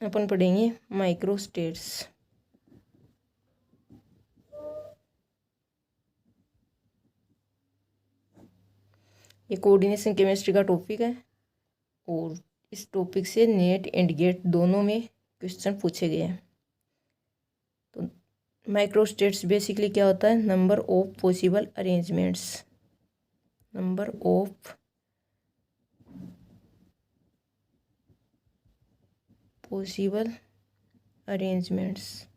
अपन पढ़ेंगे माइक्रोस्टेट्स। ये coordination chemistry का टॉपिक है और इस टॉपिक से नेट एंड गेट दोनों में क्वेश्चन पूछे गए हैं। तो माइक्रोस्टेट्स बेसिकली क्या होता है? Number of possible arrangements, number of possible arrangements.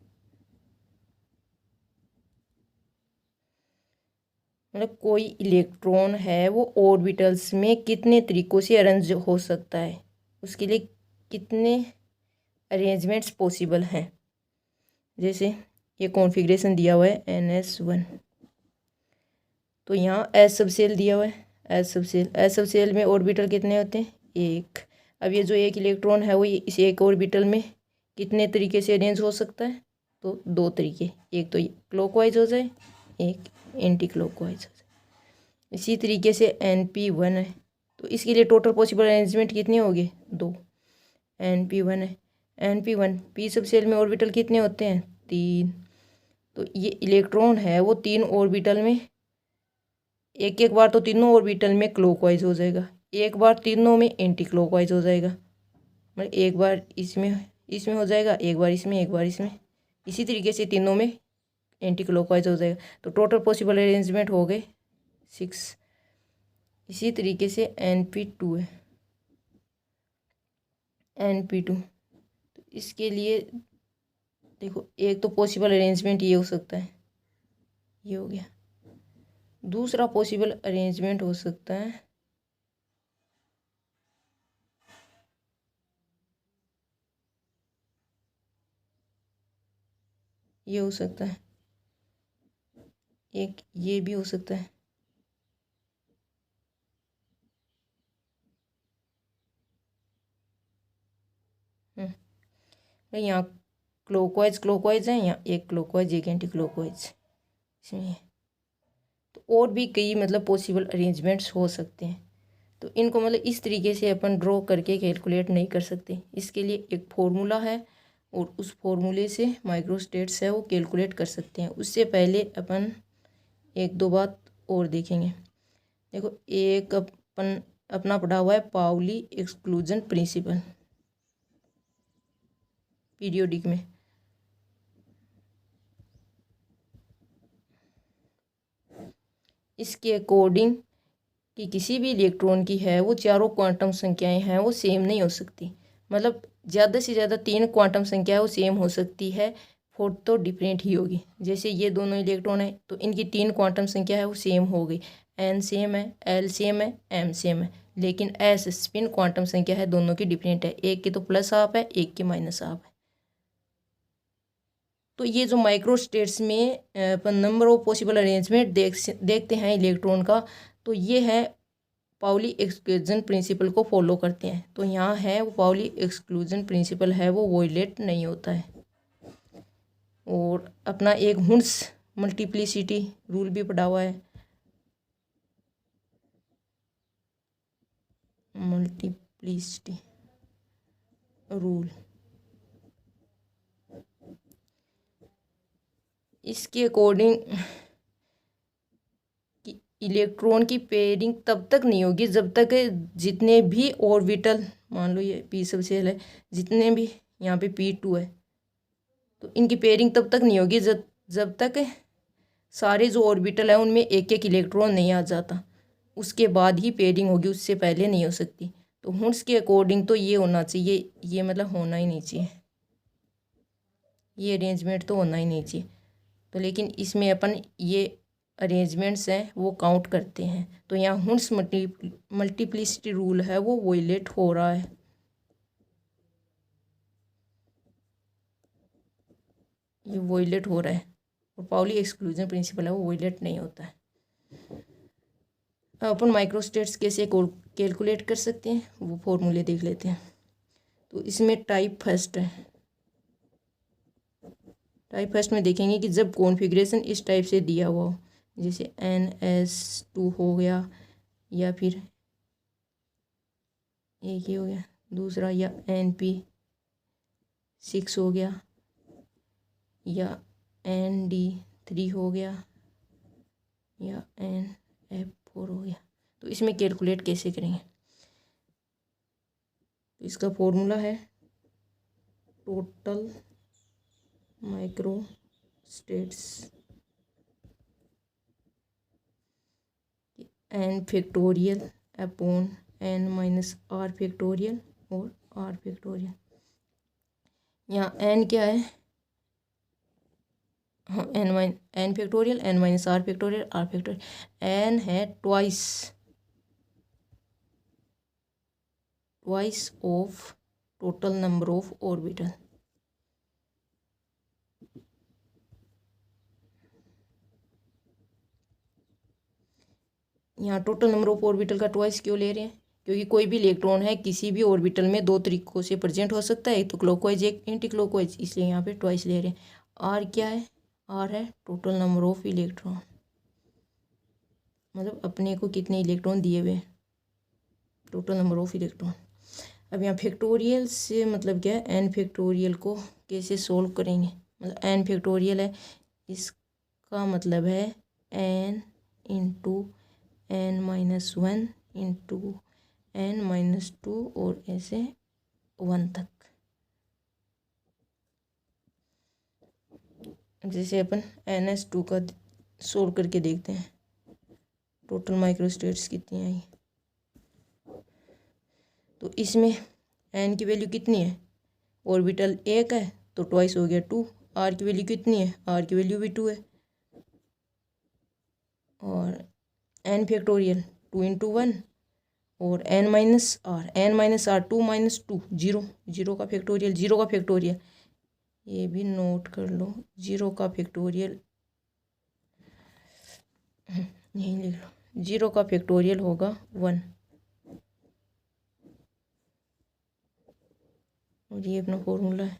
मतलब कोई इलेक्ट्रॉन है वो ऑर्बिटल्स में कितने तरीकों से अरेंज हो सकता है, उसके लिए कितने अरेंजमेंट्स पॉसिबल हैं। जैसे ये कॉन्फ़िगरेशन दिया हुआ है NS1, तो यहाँ एस सब सेल दिया हुआ है। एस सब सेल में ऑर्बिटल कितने होते हैं? एक। अब ये जो एक इलेक्ट्रॉन है वो इस एक ऑर्बिटल में कितने तरीके से अरेंज हो सकता है? तो दो तरीके, एक तो क्लॉकवाइज हो जाए, एक एंटी क्लॉकवाइज हो जाए। इसी तरीके से NP1 है, तो इसके लिए टोटल पॉसिबल अरेंजमेंट कितने हो गए? दो। NP1 है, NP1 पी सब सेल में ऑर्बिटल कितने होते हैं? तीन। तो ये इलेक्ट्रॉन है वो तीन ऑर्बिटल में, एक एक बार तो तीनों ऑर्बिटल में क्लॉकवाइज हो जाएगा, एक बार तीनों में एंटी क्लॉकवाइज हो जाएगा। मतलब एक बार इसमें इसमें हो जाएगा, एक बार इसमें, एक बार इसमें, इसी तरीके से तीनों में एंटी क्लॉकवाइज हो जाएगा। तो टोटल पॉसिबल अरेंजमेंट हो गए 6। इसी तरीके से NP2 है, NP2। तो इसके लिए देखो, एक तो पॉसिबल अरेंजमेंट ये हो सकता है, ये हो गया। दूसरा पॉसिबल अरेंजमेंट हो सकता है ये हो सकता है, एक ये भी हो सकता है। यहाँ क्लॉकवाइज क्लॉकवाइज है, यहाँ एक क्लॉकवाइज एक एंटी क्लॉकवाइज इसमें। तो और भी कई मतलब पॉसिबल अरेंजमेंट्स हो सकते हैं। तो इनको मतलब इस तरीके से अपन ड्रॉ करके कैलकुलेट नहीं कर सकते। इसके लिए एक फॉर्मूला है और उस फॉर्मूले से माइक्रोस्टेट्स है वो कैलकुलेट कर सकते हैं। उससे पहले अपन एक दो बात और देखेंगे। देखो, एक अपन अपना पढ़ा हुआ है पाउली एक्सक्लूजन प्रिंसिपल पीरियोडिक में। इसके अकॉर्डिंग कि किसी भी इलेक्ट्रॉन की है वो चारों क्वांटम संख्याएं हैं वो सेम नहीं हो सकती। मतलब ज़्यादा से ज़्यादा 3 क्वांटम संख्या वो सेम हो सकती है, फोर्थ तो डिफरेंट ही होगी। जैसे ये दोनों इलेक्ट्रॉन है तो इनकी 3 क्वांटम संख्या है वो सेम हो गई, N सेम है, L सेम है, M सेम है। लेकिन S स्पिन क्वांटम संख्या है दोनों की डिफरेंट है, एक की तो प्लस हाफ है, एक की माइनस हाफ है। तो ये जो माइक्रोस्टेट्स में अपन नंबर ऑफ पॉसिबल अरेंजमेंट देखते हैं इलेक्ट्रॉन का, तो ये है पाउली एक्सक्लूजन प्रिंसिपल को फॉलो करते हैं। तो यहाँ है वो पाउली एक्सक्लूजन प्रिंसिपल है वो वोयलेट नहीं होता है। और अपना एक हुंस मल्टीप्लिसिटी रूल भी पढ़ा हुआ है, मल्टीप्लिसिटी रूल। इसके अकॉर्डिंग कि इलेक्ट्रॉन की पेयरिंग तब तक नहीं होगी जब तक जितने भी ऑर्बिटल, मान लो ये पी सब सेल है, जितने भी यहाँ पे P2 है, तो इनकी पेयरिंग तब तक नहीं होगी जब तक सारे जो ऑर्बिटल है उनमें एक एक इलेक्ट्रॉन नहीं आ जाता। उसके बाद ही पेयरिंग होगी, उससे पहले नहीं हो सकती। तो हुंस के अकॉर्डिंग तो ये होना चाहिए, ये मतलब होना ही नहीं चाहिए, ये अरेंजमेंट तो होना ही नहीं चाहिए। तो लेकिन इसमें अपन ये अरेंजमेंट्स हैं वो काउंट करते हैं। तो यहाँ हुंस मल्टीप्लिसिटी रूल है वो वोयलेट हो रहा है, ये वोयलेट हो रहा है। और पाउली एक्सक्लूजन प्रिंसिपल है वो वोयलेट नहीं होता है। अब अपन माइक्रोस्टेट्स कैसे कैलकुलेट कर सकते हैं वो फॉर्मूले देख लेते हैं। तो इसमें टाइप फर्स्ट है, टाइप फर्स्ट में देखेंगे कि जब कॉन्फ़िगरेशन इस टाइप से दिया हुआ हो, जैसे NS2 हो गया, या फिर एक ही हो गया दूसरा, या NP 6 हो गया, या ND3 हो गया, या NF4 हो गया। तो इसमें कैलकुलेट कैसे करेंगे? तो इसका फॉर्मूला है total microstates n factorial upon n minus r factorial और r फैक्टोरियल। यहाँ n क्या है? हाँ, n factorial, n minus r factorial, r factorial. n है twice of total number of orbital. यहाँ टोटल नंबर ऑफ ऑर्बिटल का twice क्यों ले रहे हैं? क्योंकि कोई भी इलेक्ट्रॉन है किसी भी ऑर्बिटल में दो तरीकों से प्रेजेंट हो सकता है, एक तो क्लॉकवाइज एक एंटी क्लॉकवाइज, इसलिए यहाँ पे ट्वाइस ले रहे हैं। आर क्या है? आर है टोटल नंबर ऑफ इलेक्ट्रॉन, मतलब अपने को कितने इलेक्ट्रॉन दिए हुए, टोटल नंबर ऑफ इलेक्ट्रॉन। अब यहाँ फैक्टोरियल से मतलब क्या है? एन फैक्टोरियल को कैसे सोल्व करेंगे? मतलब एन फैक्टोरियल है, इसका मतलब है N into n minus 1 into n minus 2 और ऐसे 1 तक। जैसे अपन NS2 का सोल्व करके देखते हैं, टोटल माइक्रोस्टेट्स कितनी आई। तो इसमें n की वैल्यू कितनी है? ऑर्बिटल एक है तो ट्वाइस हो गया 2। r की वैल्यू कितनी है? r की वैल्यू भी 2 है। और n फैक्टोरियल 2 इंटू 1 और n minus r 2 minus 2 0, zero का फैक्टोरियल, ये भी नोट कर लो, जीरो का फैक्टोरियल यहीं लिख लो, जीरो का फैक्टोरियल होगा 1। और ये अपना फॉर्मूला है।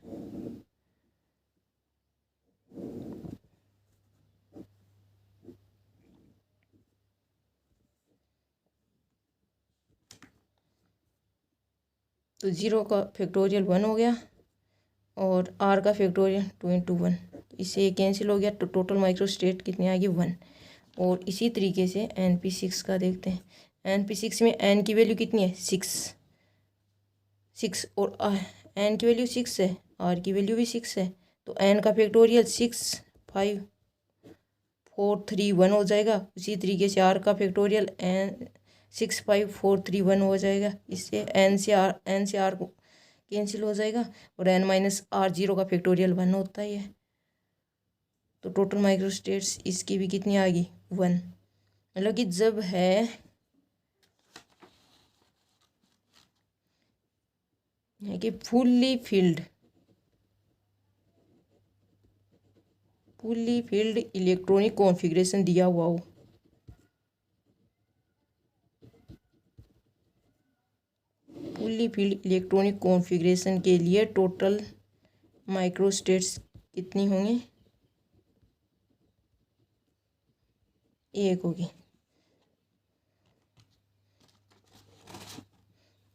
तो जीरो का फैक्टोरियल 1 हो गया और r का फैक्टोरियल 2 इंटू 1, इससे कैंसिल हो गया, तो टोटल माइक्रोस्टेट कितनी आ गई? 1। और इसी तरीके से NP6 का देखते हैं। NP6 में n की वैल्यू कितनी है? 6 और n की वैल्यू 6 है, r की वैल्यू भी 6 है, तो n का फैक्टोरियल 6 5 4 3 1 हो जाएगा। उसी तरीके से r का फैक्टोरियल n 6 5 4 3 1 हो जाएगा। इससे n से r को कैंसिल हो जाएगा और n माइनस r, जीरो का फैक्टोरियल 1 होता ही है। तो टोटल माइक्रोस्टेट्स इसकी भी कितनी आ गई? 1। मतलब कि जब है कि फुल्ली फील्ड इलेक्ट्रॉनिक कॉन्फ़िगरेशन दिया हुआ हो, फुल्ली फील्ड इलेक्ट्रॉनिक कॉन्फ़िगरेशन के लिए टोटल माइक्रोस्टेट्स कितनी होंगी? 1 होगी।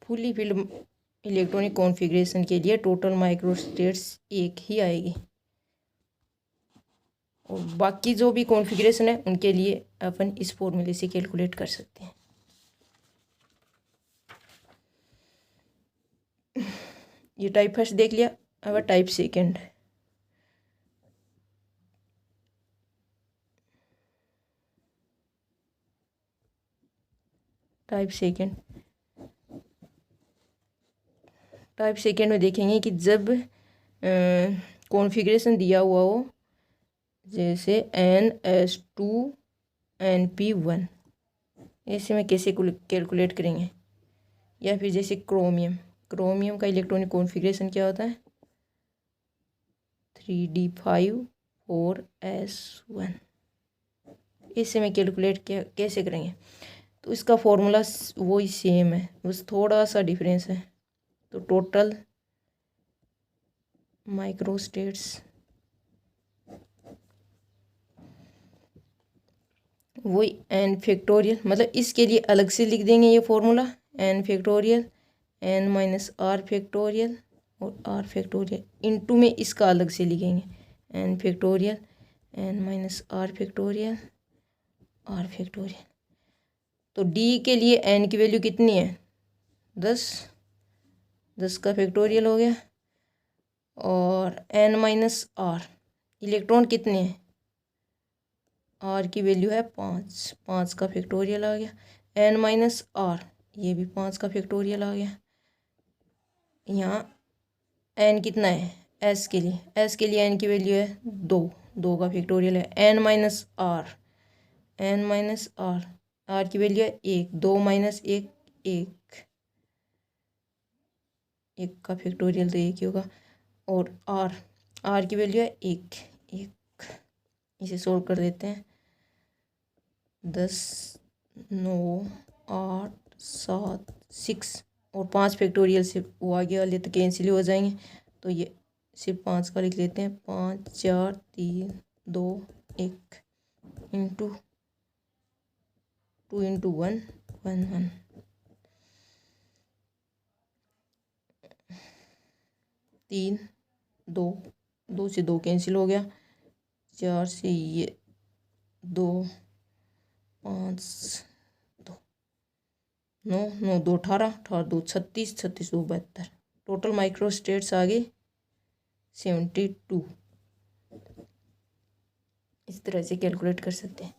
फुल्ली फील्ड इलेक्ट्रॉनिक कॉन्फ़िगरेशन के लिए टोटल माइक्रोस्टेट्स 1 ही आएगी। और बाकी जो भी कॉन्फ़िगरेशन है उनके लिए अपन इस फॉर्मूले से कैलकुलेट कर सकते हैं। ये टाइप फर्स्ट देख लिया, अब टाइप सेकंड। टाइप सेकंड में देखेंगे कि जब कॉन्फ़िगरेशन दिया हुआ हो, जैसे NS2 NP1, ऐसे में कैसे कैलकुलेट करेंगे। या फिर जैसे क्रोमियम का इलेक्ट्रॉनिक कॉन्फ़िगरेशन क्या होता है? 3D5 4S1। इससे में कैलकुलेट कैसे करेंगे? तो इसका फॉर्मूला वही सेम है, बस थोड़ा सा डिफरेंस है। तो टोटल माइक्रोस्टेट्स वही n फैक्टोरियल, मतलब इसके लिए अलग से लिख देंगे ये formula, n factorial n minus r factorial और आर फैक्टोरियल इनटू में इसका अलग से लिखेंगे N factorial N minus R factorial R factorial. तो डी के लिए एन की वैल्यू कितनी है 10, 10 का फैक्टोरियल हो गया। और एन माइनस आर इलेक्ट्रॉन कितने हैं, आर की वैल्यू है 5, 5 का फैक्टोरियल आ गया। एन माइनस आर ये भी 5 का फैक्टोरियल आ गया। यहाँ एन कितना है एस के लिए, एस के लिए एन की वैल्यू है 2, 2 का फैक्टोरियल है। N minus R N minus R R की वैल्यू है 1, 2 माइनस 1 1, 1 का फैक्टोरियल तो 1 ही होगा। और आर आर की वैल्यू है 1 1, इसे सोल्व कर देते हैं। 10 9 8 7 6 और 5 फैक्टोरियल से वो आगे वाले तो कैंसिल हो जाएंगे, तो ये सिर्फ 5 का लिख लेते हैं। 5 4 3 2 1 इंटू 2 इंटू 1 1 1 3 2 2 से 2 कैंसिल हो गया। 4 से ये 2 5 2 9 9 2 18 18 2 36 36 2 72। टोटल माइक्रोस्टेट्स आ गए 72। इस तरह से कैलकुलेट कर सकते हैं।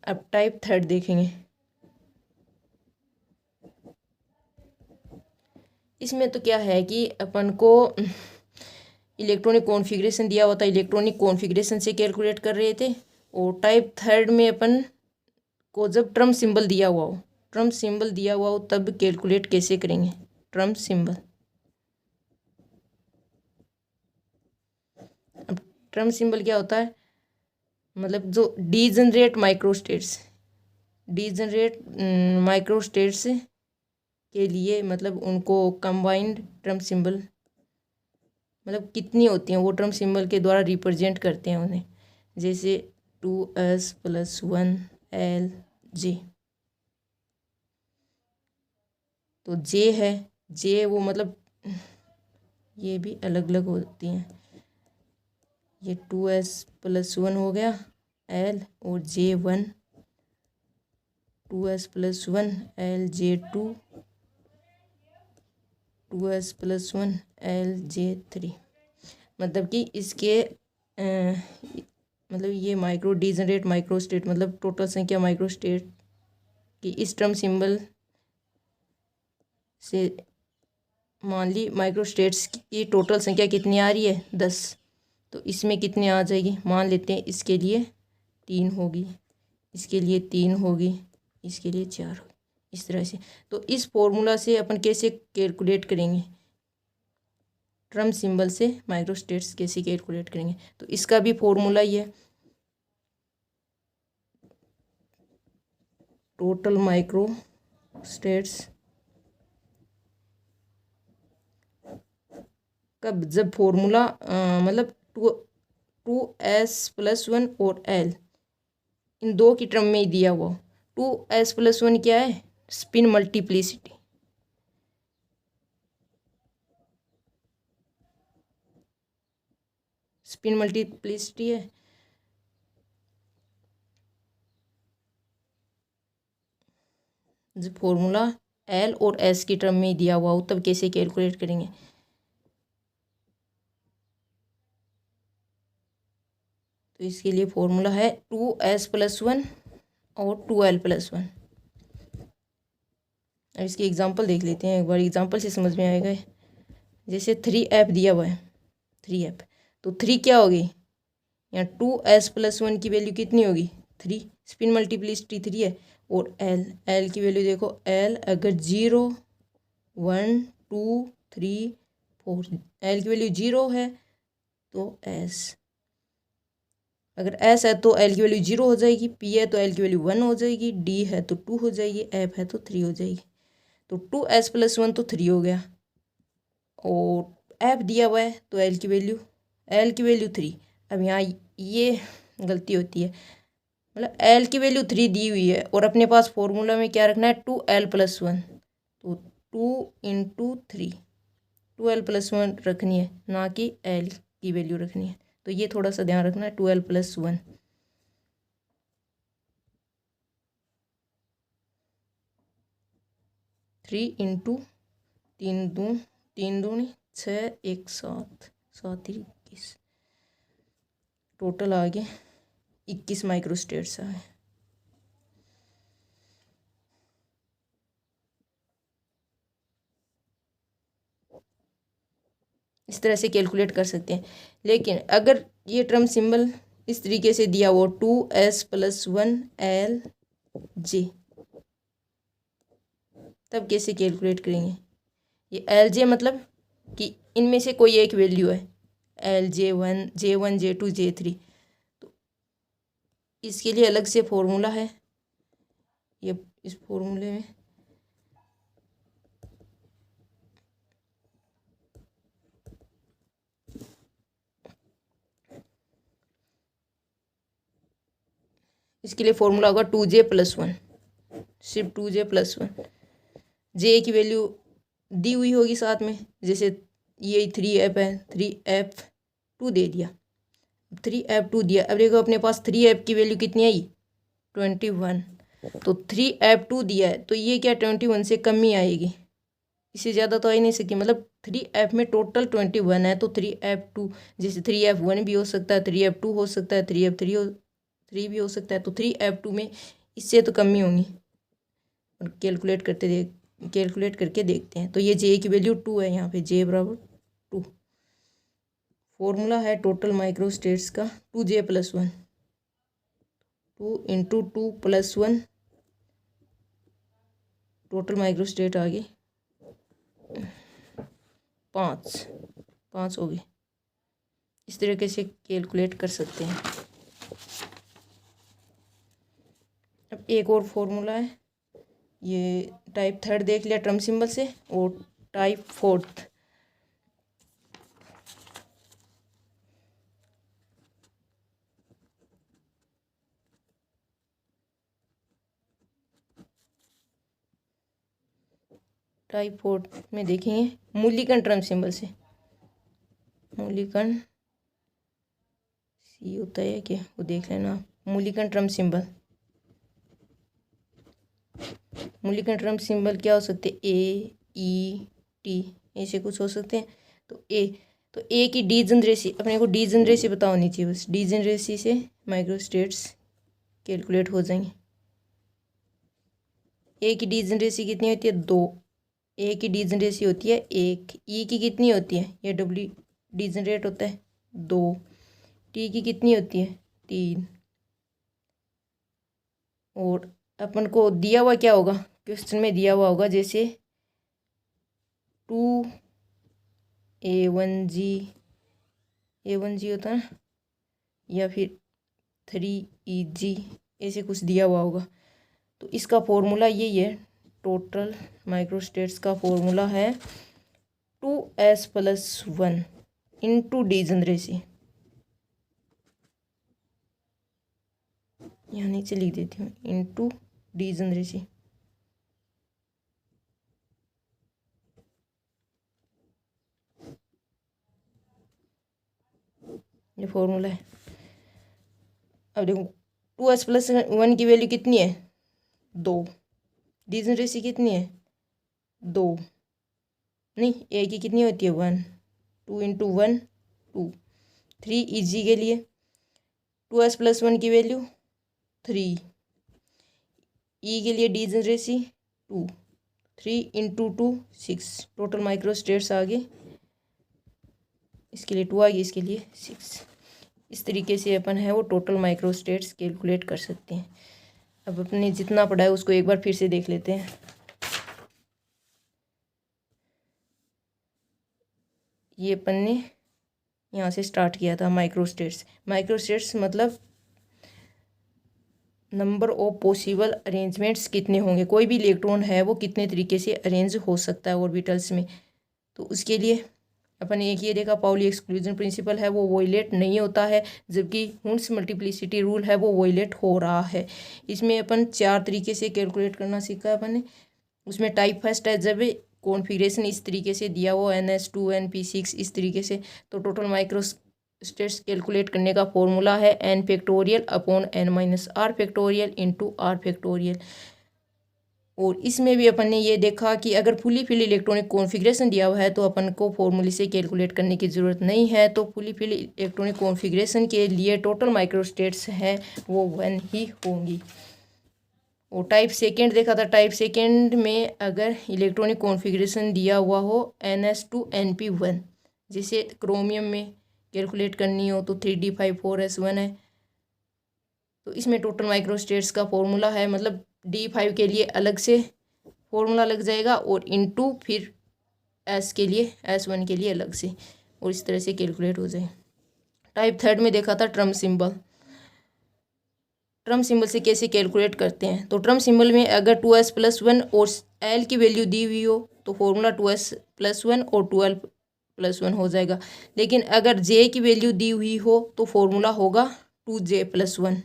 अब टाइप थर्ड देखेंगे। इसमें तो क्या है कि अपन को इलेक्ट्रॉनिक कॉन्फ़िगरेशन दिया हुआ था, इलेक्ट्रॉनिक कॉन्फ़िगरेशन से कैलकुलेट कर रहे थे। और टाइप थर्ड में अपन को जब ट्रम्प सिंबल दिया हुआ हो, ट्रम्प सिंबल दिया हुआ हो तब कैलकुलेट कैसे करेंगे। ट्रम्प सिंबल, अब ट्रम्प सिंबल क्या होता है, मतलब जो डीजनरेट माइक्रोस्टेट्स, डीजनरेट माइक्रोस्टेट्स के लिए मतलब उनको कंबाइंड ट्रम्प सिंबल मतलब कितनी होती हैं वो ट्रम्प सिंबल के द्वारा रिप्रेजेंट करते हैं उन्हें। जैसे 2s+1 L J, तो J है, J वो मतलब ये भी अलग अलग होती हैं। ये 2s+1 हो गया L और J1, 2s+1 L J2, 2s+1 L J3। मतलब कि इसके मतलब ये माइक्रो डीजनरेट माइक्रोस्टेट मतलब टोटल संख्या माइक्रोस्टेट की इस ट्रम्प सिंबल से मान ली माइक्रोस्टेट्स की टोटल संख्या कितनी आ रही है 10, तो इसमें कितनी आ जाएगी, मान लेते हैं इसके लिए 3 होगी, इसके लिए 3 होगी, इसके लिए 4 होगी, इस तरह से। तो इस फॉर्मूला से अपन कैसे कैलकुलेट करेंगे, ट्रम्प सिंबल से माइक्रोस्टेट्स कैसे कैलकुलेट करेंगे, तो इसका भी फॉर्मूला ही है। टोटल माइक्रोस्टेट्स कब, जब फॉर्मूला मतलब 2s+1 और L इन दो की टर्म में ही दिया हुआ। 2s+1 क्या है, स्पिन मल्टीप्लिसिटी, स्पिन मल्टीप्लिसिटी है। जब फॉर्मूला L और S की टर्म में ही दिया हुआ हो तब कैसे कैलकुलेट करेंगे। तो इसके लिए फॉर्मूला है 2s+1 और 2l+1। अब इसकी एग्जांपल देख लेते हैं एक बार, एग्जांपल से समझ में आएगा। जैसे 3f दिया हुआ है, 3f, तो 3 क्या होगी, यहाँ 2s+1 की वैल्यू कितनी होगी 3, स्पिन मल्टीप्लिसिटी 3 है। और L की वैल्यू देखो, L अगर 0 1 2 3 4, L की वैल्यू 0 है तो S, अगर S है तो L की वैल्यू 0 हो जाएगी, P है तो L की वैल्यू 1 हो जाएगी, D है तो 2 हो जाएगी, F है तो 3 हो जाएगी। तो 2s+1 तो 3 हो गया, और F दिया हुआ है तो L की वैल्यू 3। अब यहाँ ये गलती होती है, मतलब L की वैल्यू 3 दी हुई है और अपने पास फॉर्मूला में क्या रखना है 2l+1, तो 2 × 3, 12+1 रखनी है, ना कि एल की वैल्यू रखनी है। तो ये थोड़ा सा ध्यान रखना है, 12+1। 3 इंटू 3 दूनी 6, 1 7, 7 21, टोटल आ गए 21 माइक्रोस्टेट्स आए। इस तरह से कैलकुलेट कर सकते हैं। लेकिन अगर ये टर्म सिंबल इस तरीके से दिया हो 2s+1 तब कैसे कैलकुलेट करेंगे? ये LJ मतलब कि इनमें से कोई एक वैल्यू है, LJ1 J1 J2 J3, तो इसके लिए अलग से फॉर्मूला है। ये इस फॉर्मूले में इसके लिए फॉर्मूला होगा 2J+1, सिर्फ 2J+1। जे की वैल्यू दी हुई होगी साथ में, जैसे ये 3F है, 3F2 दे दिया, 3F2 दिया। अब देखो अपने पास 3F की वैल्यू कितनी आई? 21। तो 3F2 दिया है तो ये क्या 21 से कम ही आएगी, इससे ज़्यादा तो आ ही नहीं सकती। मतलब 3F में टोटल 21 है, तो 3F2 जैसे 3F1 भी हो सकता है, 3F2 हो सकता है, 3F3 भी हो सकता है। तो 3F2 में इससे तो कम ही होंगी। और कैलकुलेट करके देखते हैं। तो ये जे की वैल्यू 2 है, यहाँ पे J बराबर 2। फॉर्मूला है टोटल माइक्रोस्टेट्स का 2J+1, 2 इंटू 2+1, टोटल माइक्रोस्टेट आ गई 5 हो गई। इस तरीके से कैलकुलेट कर सकते हैं। अब एक और फॉर्मूला है, ये टाइप 3 देख लिया टर्म सिंबल से, और टाइप 4 में देखेंगे मूल्यांकन टर्म सिंबल से। मूल्यांकन सी होता है क्या, वो देख लेना। मूल्यांकन टर्म सिंबल क्या हो सकते हैं? AET ऐसे कुछ हो सकते हैं। तो ए की डीजनरेसी, अपने को डीजनरेसी पता होनी चाहिए, बस डीजनरेसी से माइक्रोस्टेट्स कैलकुलेट हो जाएंगे। ए की डीजनरेसी कितनी होती है? 2। ए की डीजनरेसी होती है 1। ई की कितनी होती है? ये डब्ल्यू डीजनरेट होता है 2। टी की कितनी होती है? 3। और अपन को दिया हुआ क्या होगा? क्वेश्चन में दिया हुआ होगा जैसे 2A1G होता है, या फिर 3EG ऐसे कुछ दिया हुआ होगा। तो इसका फॉर्मूला यही है, टोटल माइक्रोस्टेट्स का फॉर्मूला है 2S+1 इंटू डीजनरेसी। यहाँ नीचे लिख देती हूँ, इंटू डीजनरेसी। ये फॉर्मूला है। अब देखो 2S+1 की वैल्यू कितनी है? 2। डीजनरेसी कितनी है? 2 नहीं, ए की कितनी होती है? 1। 2 इंटू 1 2। 3EG के लिए 2S+1 की वैल्यू 3। ई के लिए डीजनरेसी 2। 3 इंटू 2 6। टोटल माइक्रोस्टेट्स आ गए, इसके लिए 2 आ गई, इसके लिए 6। इस तरीके से अपन है वो टोटल माइक्रोस्टेट्स कैलकुलेट कर सकते हैं। अब अपने जितना पढ़ा है उसको एक बार फिर से देख लेते हैं। ये अपन ने यहाँ से स्टार्ट किया था माइक्रोस्टेट्स मतलब नंबर ऑफ पॉसिबल अरेंजमेंट्स कितने होंगे, कोई भी इलेक्ट्रॉन है वो कितने तरीके से अरेंज हो सकता है ऑर्बिटल्स में। तो उसके लिए अपन एक ये देखा, पाउली एक्सक्लूजन प्रिंसिपल है वो वोयलेट नहीं होता है, जबकि हुंस मल्टीप्लिसिटी रूल है वो वोयलेट हो रहा है। इसमें अपन 4 तरीके से कैलकुलेट करना सीखा अपन ने। उसमें टाइप फर्स्ट है, जब कॉन्फ़िगरेशन इस तरीके से दिया हुआ NH2NP6 इस तरीके से, तो टोटल माइक्रोस्टेट्स कैलकुलेट करने का फॉर्मूला है n factorial upon n-r factorial into r factorial. और इसमें भी अपन ने ये देखा कि अगर फुली फिल इलेक्ट्रॉनिक कॉन्फ़िगरेशन दिया हुआ है तो अपन को फॉर्मूले से कैलकुलेट करने की ज़रूरत नहीं है। तो फुली फिल इलेक्ट्रॉनिक कॉन्फ़िगरेशन के लिए टोटल माइक्रोस्टेट्स हैं वो 1 ही होंगी। और टाइप सेकेंड देखा था, टाइप सेकेंड में अगर इलेक्ट्रॉनिक कॉन्फ़िगरेशन दिया हुआ हो NH2NP1, जैसे क्रोमियम में कैलकुलेट करनी हो तो 3d5 4s1 है, तो इसमें टोटल माइक्रोस्टेट्स का फॉर्मूला है, मतलब D5 के लिए अलग से फॉर्मूला लग जाएगा और इनटू फिर S के लिए S1 के लिए अलग से, और इस तरह से कैलकुलेट हो जाए। टाइप थर्ड में देखा था ट्रम सिंबल। ट्रम सिंबल से कैसे कैलकुलेट करते हैं, तो ट्रम सिंबल में अगर 2s+1 और L की वैल्यू दी हुई हो तो फॉर्मूला 2s+1 और 2l+1 हो जाएगा। लेकिन अगर J की वैल्यू दी हुई हो तो फॉर्मूला होगा 2J+1।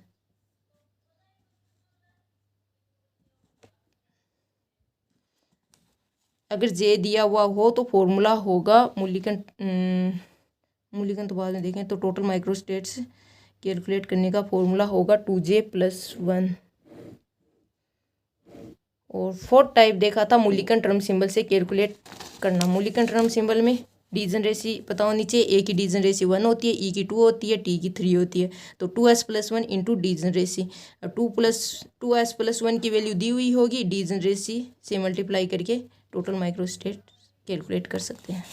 अगर J दिया हुआ हो तो फॉर्मूला होगा मूल्यांकन तो बाद में देखें, तो टोटल माइक्रोस्टेट्स कैलकुलेट करने का फॉर्मूला होगा 2J+1। और फोर्थ टाइप देखा था मूल्यांकन टर्म सिंबल से कैलकुलेट करना। मूल्यांकन टर्म सिंबल में डिजनरेसी पता होनी चाहिए। A की डिजनरेसी 1 होती है, E की 2 होती है, T की 3 होती है, तो 2s+1 इंटू डिजनरेसी। अब 2s+1 की वैल्यू दी हुई होगी, डिजनरेसी से मल्टीप्लाई करके टोटल माइक्रोस्टेट कैलकुलेट कर सकते हैं।